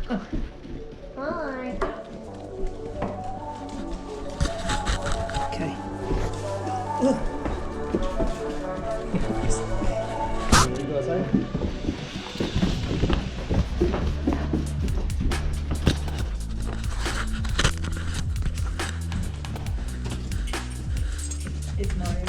Hi. Okay. You go outside? It's Mario.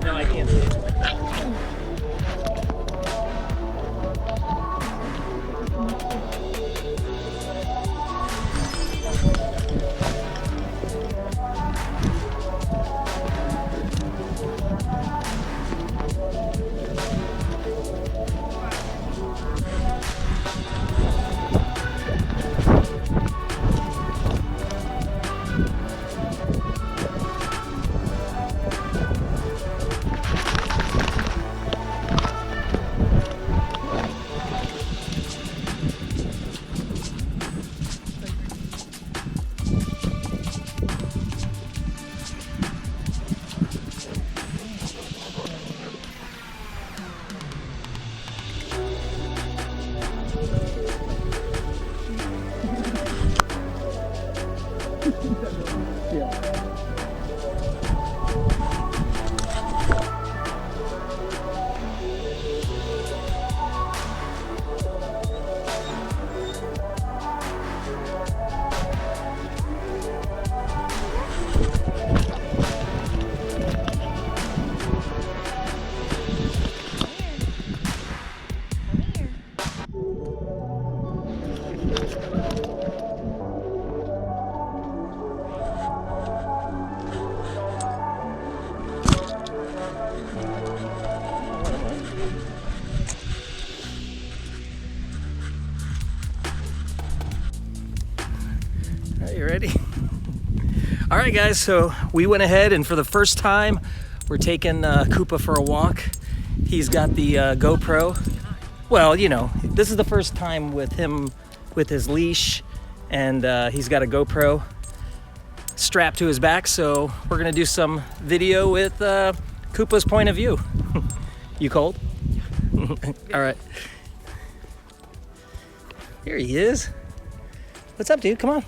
No, I can't see it. You ready? All right, guys, so we went ahead and for the first time, we're taking Koopa for a walk. He's got the GoPro. Well, you know, this is the first time with him with his leash, and he's got a GoPro strapped to his back, so we're gonna do some video with Koopa's point of view. You cold? All right. Here he is. What's up, dude? Come on.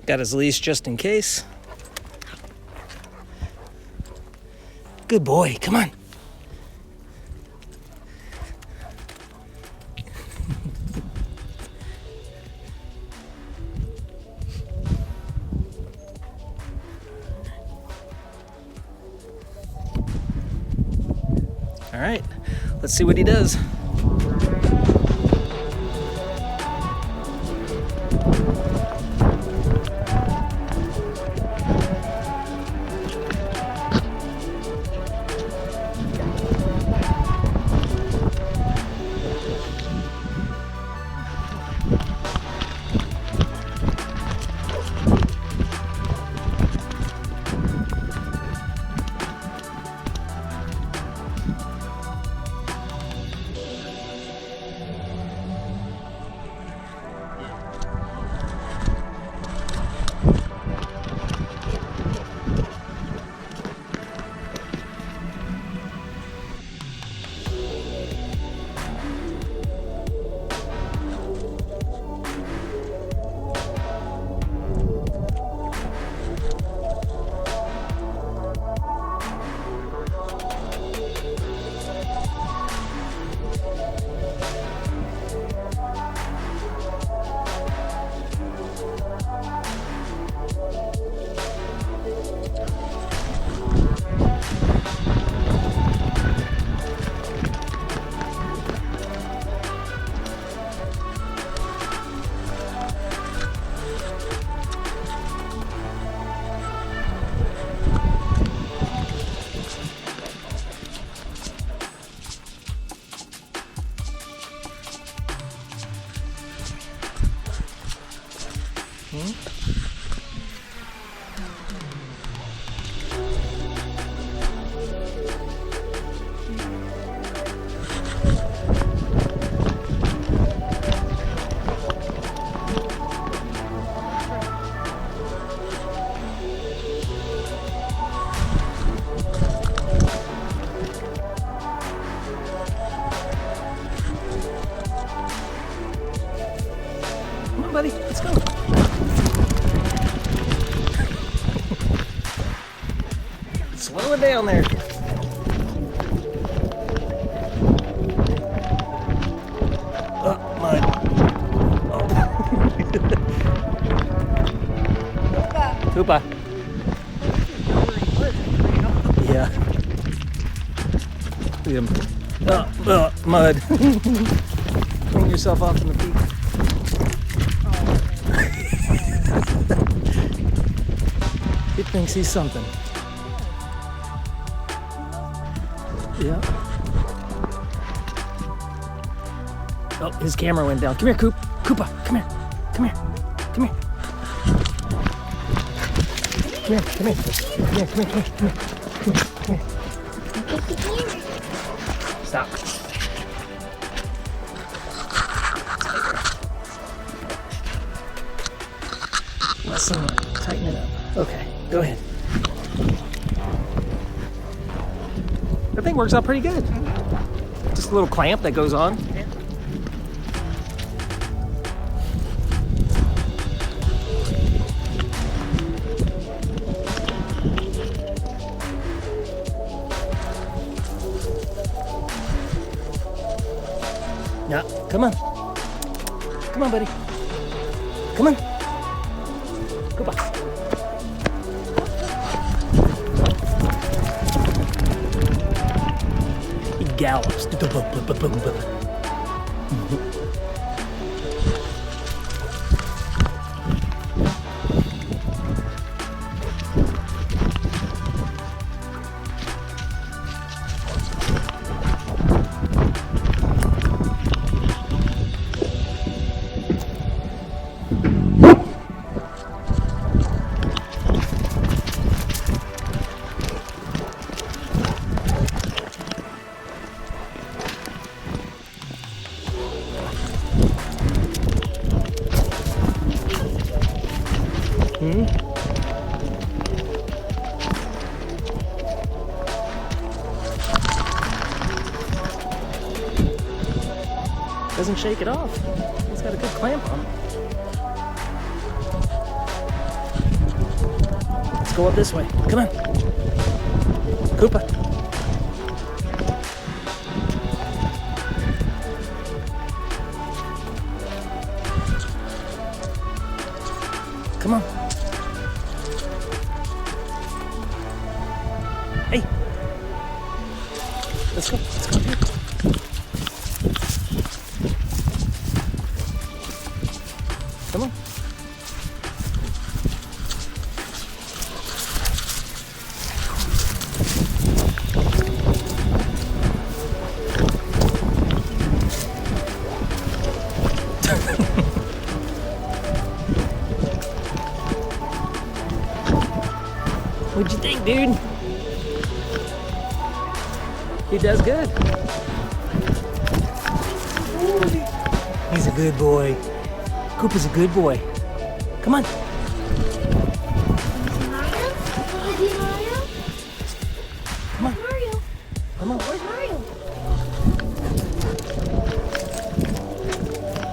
Got his leash just in case. Good boy, come on. All right, let's see what he does. Slow it down there. Oh, mud. Oh. Koopa. Yeah. Look at him. Mud. Clean yourself off in the peak. He thinks he's something. Yeah. Oh, his camera went down. Come here, Koopa. Come here. Come here. Come here. Come here. Come here. Come here. Come here. Come here. Come here. Stop. Listen, tighten it up. Okay, go ahead. That thing works out pretty good. Just a little clamp that goes on. Yeah, come on. Come on, buddy. Come on. Koopa. He gallops. Doesn't shake it off. It's got a good clamp on it. Let's go up this way. Come on. Koopa. Come on. Hey. Let's go. Let's go here. Come on. What'd you think, dude? He does good. He's a good boy. Koopa's a good boy. Come on. Come on. Come on. Where's Mario?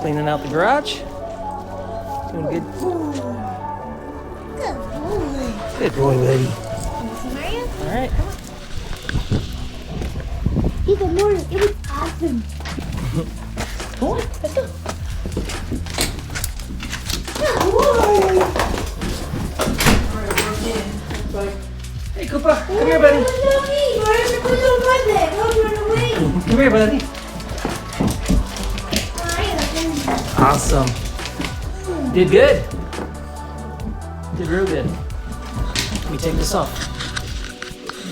Cleaning out the garage. Doing good. Good boy. Good boy, buddy. Mario? All right, come on. He's a Mario. It was awesome. Come on, let's go. Hey, Koopa, come here, buddy. Come here, buddy. Awesome. Did good. Did real good. Let me take this off.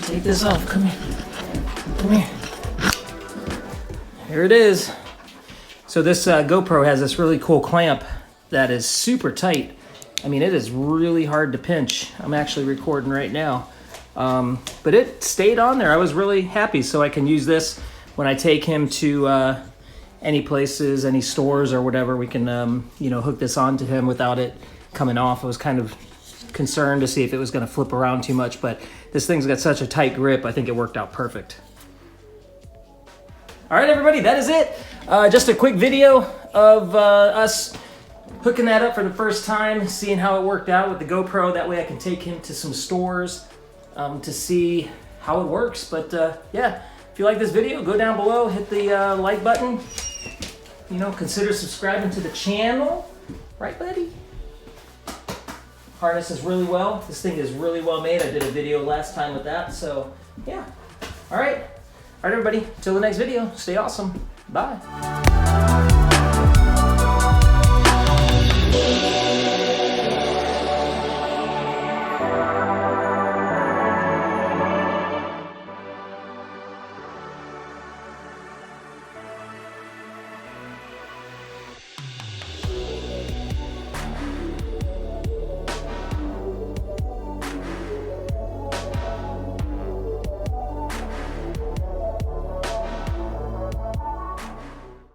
Take this off. Come here. Come here. Here it is. So this GoPro has this really cool clamp that is super tight. I mean, it is really hard to pinch. I'm actually recording right now. But it stayed on there. I was really happy, so I can use this when I take him to any places, any stores or whatever. We can, hook this onto him without it coming off. I was kind of concerned to see if it was going to flip around too much, but this thing's got such a tight grip. I think it worked out perfect. All right, everybody, that is it. Just a quick video of us hooking that up for the first time, seeing how it worked out with the GoPro. That way I can take him to some stores to see how it works. But yeah, if you like this video, go down below, hit the like button. You know, consider subscribing to the channel. Right, buddy? Harnesses really well. This thing is really well made. I did a video last time with that, so yeah. All right, everybody. Till the next video. Stay awesome. Bye.